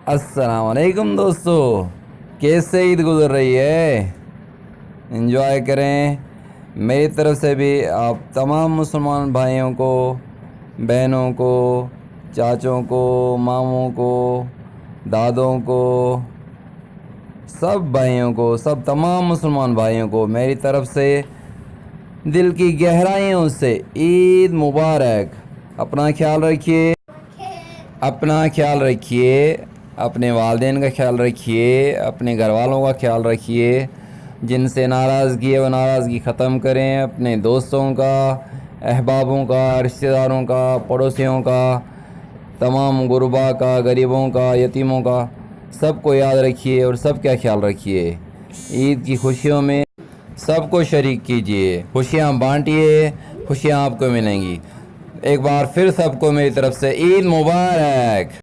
अस्सलाम वालेकुम दोस्तों, कैसे ईद गुजर रही है? एंजॉय करें। मेरी तरफ से भी आप तमाम मुसलमान भाइयों को, बहनों को, चाचों को, मामों को, दादों को, सब भाइयों को, सब तमाम मुसलमान भाइयों को मेरी तरफ से दिल की गहराइयों से ईद मुबारक। अपना ख्याल रखिए, अपने वालिदैन का ख्याल रखिए, अपने घर वालों का ख्याल रखिए। जिनसे नाराज़गी है वो नाराज़गी ख़त्म करें। अपने दोस्तों का, अहबाबों का, रिश्तेदारों का, पड़ोसियों का, तमाम गुरबा का, गरीबों का, यतीमों का, सबको याद रखिए और सबका ख्याल रखिए। ईद की खुशियों में सबको शरीक कीजिए, खुशियाँ बांटिए, खुशियाँ आपको मिलेंगी। एक बार फिर सबको मेरी तरफ से ईद मुबारक।